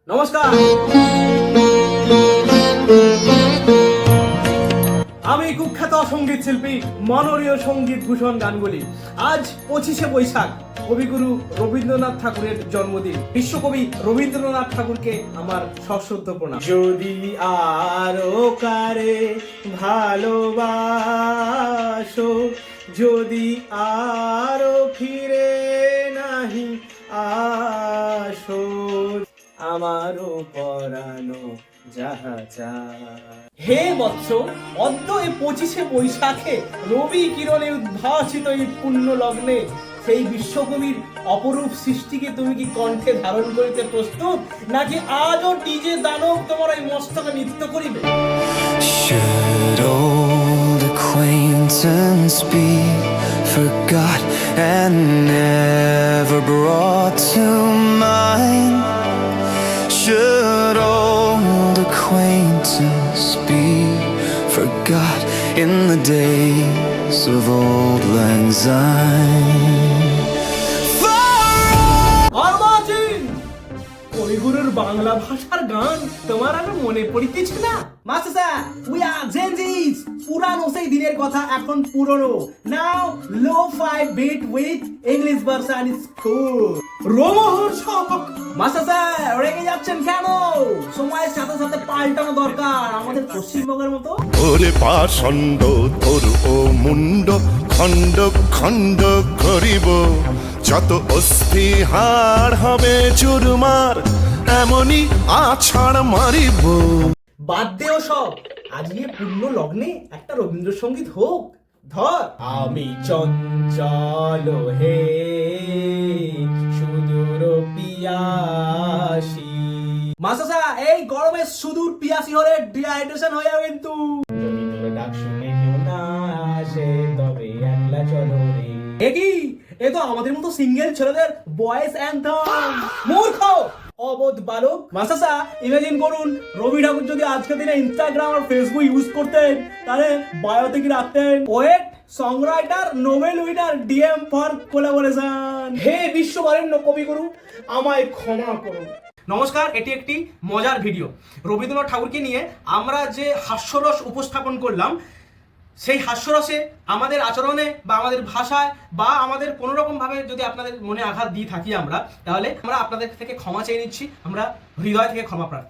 নমস্কার, আমি কুখ্যাত সঙ্গীত শিল্পী মাননীয় সঙ্গীত ভূষণ গাঙ্গুলি। আজ 25শে বৈশাখ, কবিগুরু রবীন্দ্রনাথ ঠাকুরের জন্মদিন। বিশ্বকবি রবীন্দ্রনাথ ঠাকুরকে আমার সশ্রদ্ধ প্রণাম। যদি আরো কারে ভালোবাসো, যদি আরো ফিরে নাহি আসো, আমারও পরানো যাহা চায়। হে বৎস, অদ্য এই 25শে বৈশাখে রবি কিরণে উদ্ভাসিত এই পুণ্য লগ্নে সেই বিশ্বকবির অপরূপ সৃষ্টিকে তুমি কি কণ্ঠে ধারণ করিতে প্রস্তুত, নাকি আজও ডিজে দানব তোমার এই মস্তকে নৃত্য করিবে? Should old acquaintance be forgot and never brought to mind? Should old acquaintance be forgot in the days of old lang syne? কবিগুরুর Bangla ভাষার গান তোমার আর মনে পড়িতেছে না? Master, we are Gen Zs. পুরানো সেই দিনের কথা এখন পুরনো। Now low 5 beat with English version is cool. রোমহর্ষক। মাস্টার, রেগে যাচ্ছেন কেন? সময়ের সাথে সাথে পাল্টানো দরকার, আমাদের পশ্চিমবঙ্গের মতো। ওরে পাষণ্ড তোর ও মুন্ড খণ্ড খণ্ড করিব, যত অস্থি হাড় হবে চুরমার, এমনই আছাড় মারিব। বাদ দেও সব, আজকে পূর্ণ লগ্নে একটা রবীন্দ্রসঙ্গীত হোক। ধর, আমি চঞ্চল হে সুদূর পিয়াসী। মাসাসা, এই গরমে সুদূর পিয়াসী হলে ডিহাইড্রেশন হয়ে যাবে কিন্তু। যদি তোর ডাক শুনে কেউ না আসে, তবে একলা চলো রে। এ কি? এ তো আমাদের মতো সিঙ্গেল ছেলেদের ভয়েস অ্যান্থম। মূর্খ অবোধ বালক। মাসাসা, ইমাজিন করুন, রবি ঠাকুর যদি আজকের দিনে ইনস্টাগ্রাম আর ফেসবুক ইউজ করতেন, তাহলে বায়োতে কি রাখতেন? Poet, songwriter, Nobel winner, DM for collaboration. হে বিশ্ববরেণ্য কবিগুরু, আমায় ক্ষমা করুন। নমস্কার, এটি একটি মজার ভিডিও। রবীন্দ্রনাথ ঠাকুরকে নিয়ে আমরা যে হাস্যরস উপস্থাপন করলাম, সেই হাস্যরসে আমাদের আচরণে বা আমাদের ভাষায় বা আমাদের কোনো রকম ভাবে যদি আপনাদের মনে আঘাত দিয়ে থাকি আমরা, তাহলে আমরা আপনাদের থেকে ক্ষমা চেয়ে নিচ্ছি। আমরা হৃদয় থেকে ক্ষমা প্রার্থী।